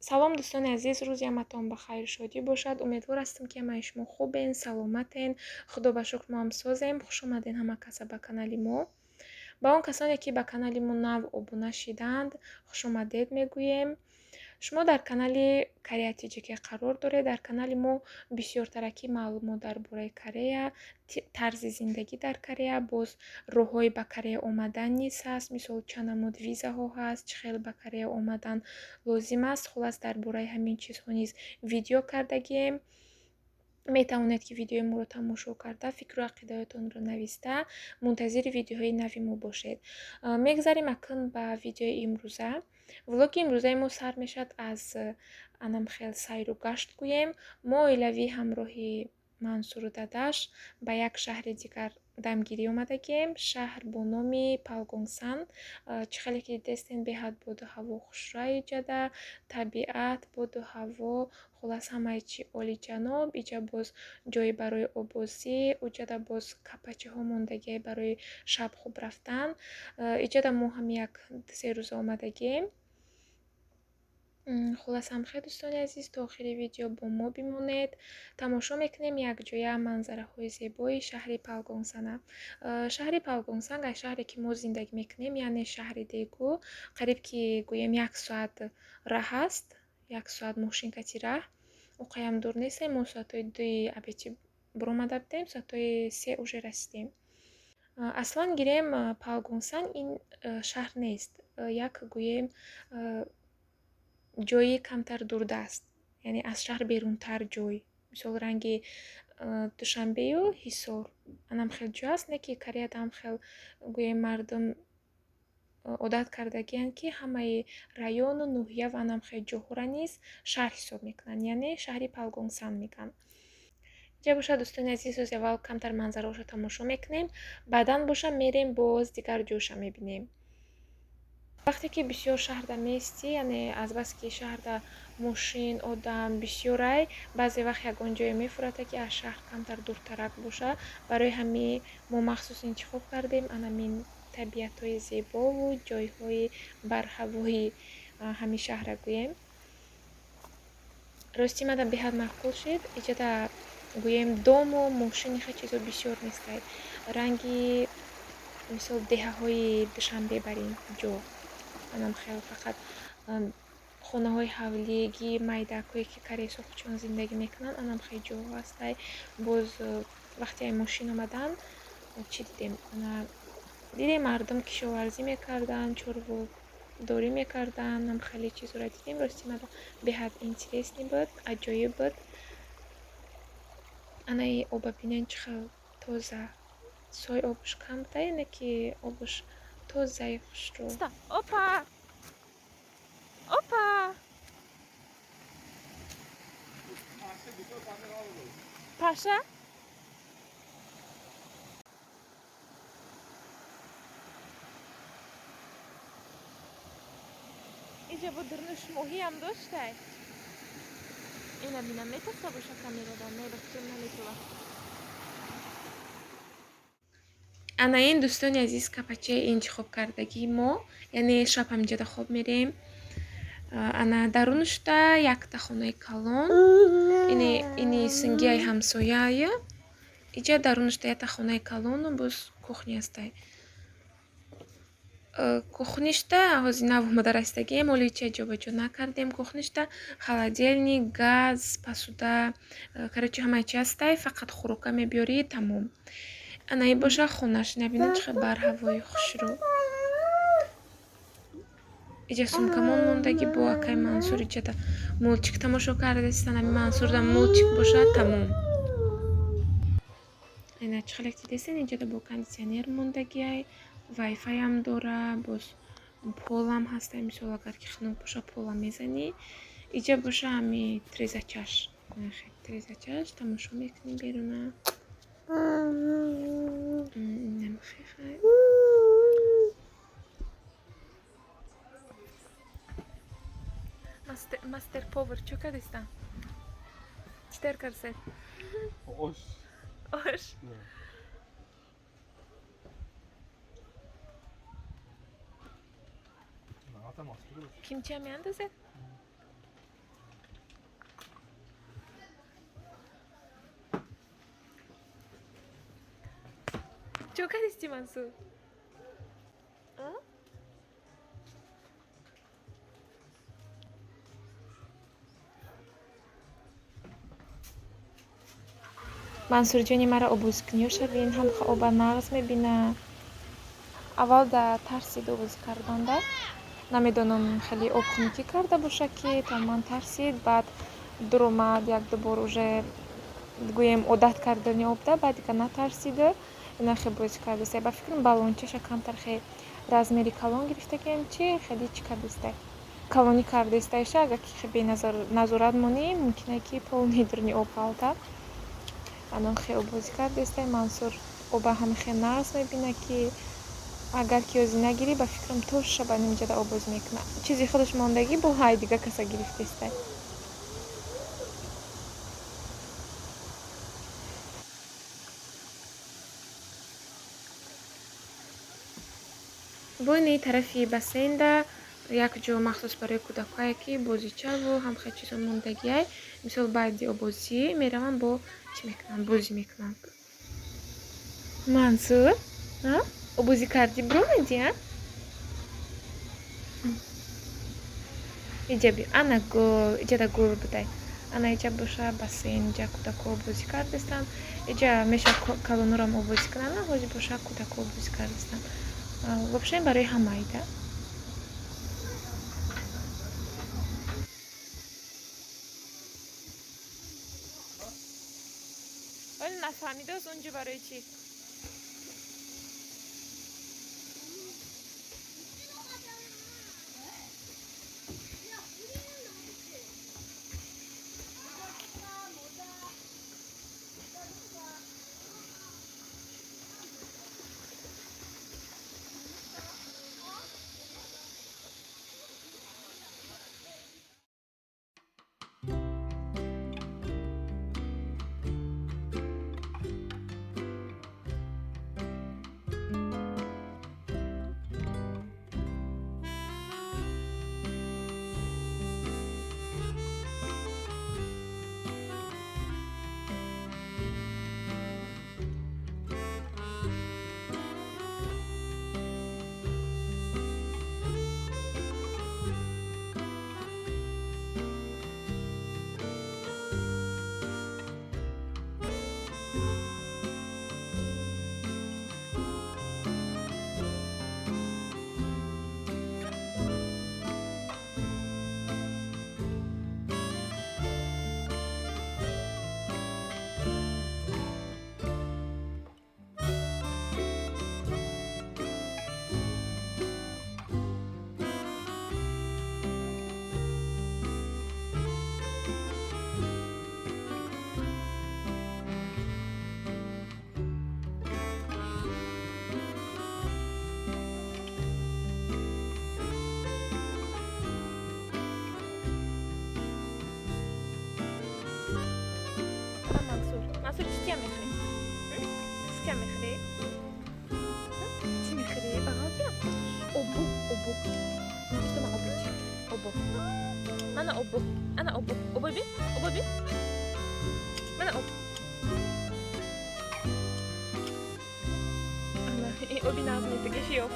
салом дӯстони азиз, рӯзи ҳаматон ба хайр шодӣ бошад. Умедвор ҳастам ки ҳамаи шумо хубен, саломатен. Худо ба шукр мо ҳам созем. Хуш омаден ҳама каса ба канали мо. ба он касоне ки ба канали мо нав обуна шиданд, хуш омадед мегӯем. шумо дар канали Корея-TGK қарор доред. Дар канали мо бисёртараки маълумот дар бораи Корея, тарзи зиндагӣ дар Корея, боз роҳҳои ба Корея омадан низ ҳаст. Мисол чанд намуд визаҳо ҳаст, чӣ хел ба Корея омадан лозим аст. Хулас дар бораи ҳамин чизҳо низ видео кардагием. метавонед ки видеои моро тамошо карда фикру ақидаётонро нависта мунтазири видеоҳои нави мо бошед. Мегзарем акн ба видеои имрӯза. влоги имрӯзаи мо сар мешавад аз Анамхел сайру гашт гӯем. мо оилавӣ ҳамроҳи Мансуру дадаш ба як шаҳри дигар дамгирӣ омадагием. шаҳр бо номи Палгонсан. чӣ хеле ки дидестен беҳад боду ҳаво хушрӯи иҷада, табиат, боду ҳаво, хулас ҳамаи чӣ олиҷаноб. иҷа боз ҷое барои обозӣ, уҷада боз капачиҳо мондагие барои шабхуб рафтан. иҷада мо ҳам як се рӯза омадагием. хулас ҳамхел дӯстони азиз, то охири видео бо мо бимонед. тамошо мекунем якҷоя манзараҳои зебои шаҳри Палгонсана. шаҳри Палгонсан ай шаҳре ки мо зиндагӣ мекунем, яъне шаҳри Дегу, қариб ки гӯем 1 соат раҳ аст. 1 соат мошинкати раҳ. оқаям дур нест. мо соатои 2 абети буромада будем, соатои 3 уже расидем. аслан гирем Палгонсан ин шаҳр нест. як гӯем ҷои камтар дурдаст, яъне аз шаҳр берунтар ҷой. мисол ранги Душанбею Ҳисор анам хел ҷо аст, не ки Кореяда ҳам хел гӯем мардум одат кардагиянд ки ҳамаи району ноҳия ва анам хел ҷоҳора низ шаҳр ҳисоб мекунанд, яъне шаҳри Палгонсан мегӯянд. иҷа боша дӯстони азиз, рӯзи аввал камтар манзараҳошро тамошо мекунем, баъдан боша мерем боз дигар ҷойша мебинем. вақте ки бисёр шаҳрда меистӣ, яъне аз баси ки шаҳрда мошин, одам бисёрай, баъзе вақт ягон ҷое мефурата ки аз шаҳр камтар дуртарак боша. барои ҳамин мо махсус интихоб кардем анамин табиатҳои зебову ҷойҳои барҳавои ҳамин шаҳрра гӯем. рости мада беҳад маъқул шид. иҷада гӯем дому мошини хе чизо бисёр нестай. ранги мисол деҳаҳои Душанбе бар ин ҷо анам хел фақат хонаҳои ҳавлигӣ майдакое ки каресохчон зиндагӣ мекунанд анам хел ҷоҳо ҳастай. боз вақте ай мошин омадан чӣ дидем, дидем мардум кишоварзӣ мекарданд, чорводорӣ мекарданд, ам хеле чизҳоро дидем. рости мада беҳад интересни буд, аҷоиб буд. анаи оба бинен чӣ хел тоза, сои обуш кам буда, яъне ки обуш тозаи хушрӯ. опа опа паша иҷа бо дурнуш моҳиам доштай. ина бина метаста боша камерада мебастум наметова. ана ин дӯстони азиз капачаи интихоб кардагии мо, яъне шаб ҳаминҷода хоб мерем. ана дарунушда якта хонаи калон, ини сингиаи ҳамсояя. иҷа дарунушда якта хонаи калону боз кухня астай. кухнишда ҳозир нав омада расидагием, оли чай ҷобаҷо накардем. кухнишда холодильник, газ, посуда, короче ҳамаи чи астай, фақат хӯрока мебиёрӣ тамом. анаи боша хонаш, набинед чӣ хел барҳавои хушрӯ. иҷа сумкамон мондагӣ бо акай Мансур. иҷада мултик тамошо кардастан. ами Мансурда мултик боша тамом. ина чӣ хеле дидестен, иҷада бо кондитсионер мондагиай, вайфайам дора, боз полам ҳастай. мисол агар ки хунук боша пола мезанӣ. иҷа боша ами трезачаш, трезачаш тамошо мекунем беруна. мастер повар чӯ кардистан? чӣ тер кардистан? ош. ош. кимчи ҳам меандозед? Исти Мансур. Мансурҷони мара обуз кунӣ шавин ҳамха оба нағз мебина. Аввал да тарсид обуз карданда. Намедонам хеле обхунукӣ карда бошад ки тамоман тарсид. Баъд дур омад як-ду бор уже гӯем одат кардани обда, баъд дига натарсиду ина хе бозӣ кардааст. Ба фикрам баллончаша камтар хе размери калон гирифтагием чи хеле чӣ кардааст. Калонӣ кардааста агар ки хе беназорат монӣ мумкин ки пол недурни об ҳалта. Анон хе обозӣ кардааст. Мансур оба ҳама хе нағз мебина ки агар ки озӣ нагирӣ ба фикрам то шаба нимҷада обозӣ мекуна. Чизи худаш мондагӣ бо ҳай дига каса гирифтааст. Боини тарафи бассейнда як ҷо махсус барои кӯдакое ки бозичаву ҳамхел чизо мондагиай. Мисол баъди обозӣ меравам бо чӣ мекунам? Бозӣ мекунам. Мансур, обозӣ кардӣ биромадӣ? Иҷа бӣ. Ана гол, иҷада гол будай. Ана иҷа боша бассейн, иҷа кӯдако бозӣ кардаастанд. Иҷа меша калонурам бозӣ кунанд, ҳозир боша кӯдако бозӣ кардаастанд. Вообще барои ҳамаида. Оли нафаҳмидоз унҷо барои чӣ? Мансур чия мехоҳӣ? Чия мехоҳӣ? Чӣ мехоҳӣ? Бағалҷа? Обу. Истoma обу чи? Обу. Ана обу. Ана обу. Обу би? Обу би? Мана обу. Ана оби нағз метаги шиё.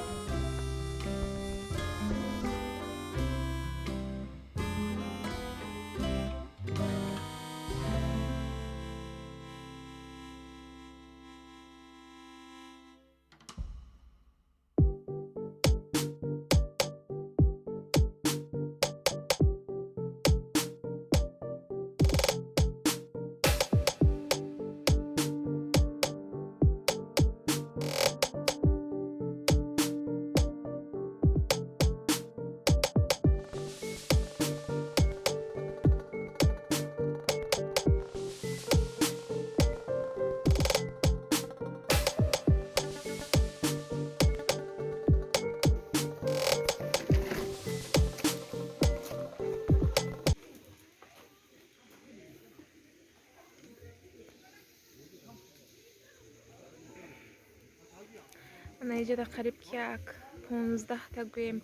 Ана иҷода қариб ки як 15 гӯем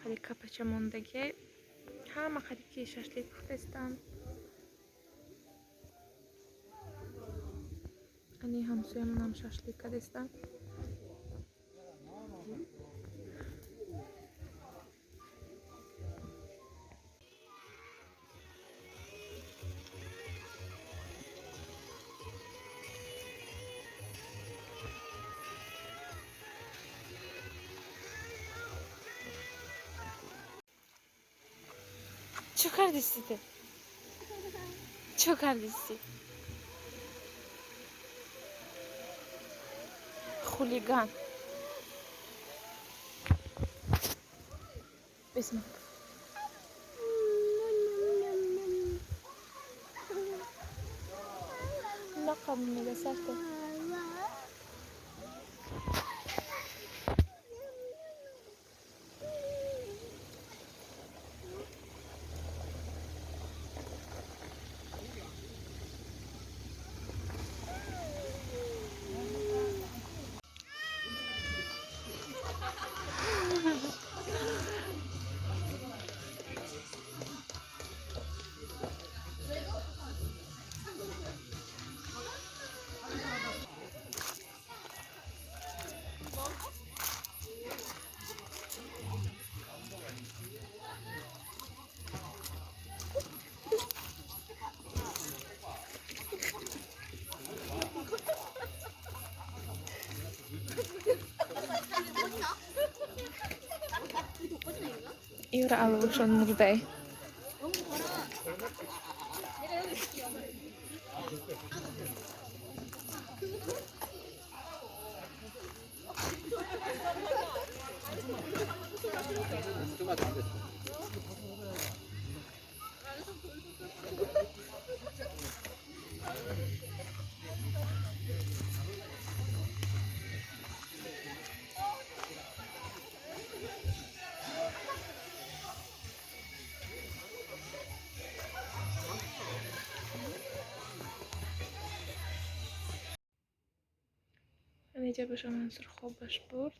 хали капача мондаги. Ҳама қариб ки шашлик пухтаистанд. Ани ҳамсоямонам шашлик кардастанд. چو کردی سیده؟ چو کردی سی؟ خولیگان. بسم الله. لقب میده سرته. 이거를 알고 줬는데. من اینجا به شما منصور خوابش برد.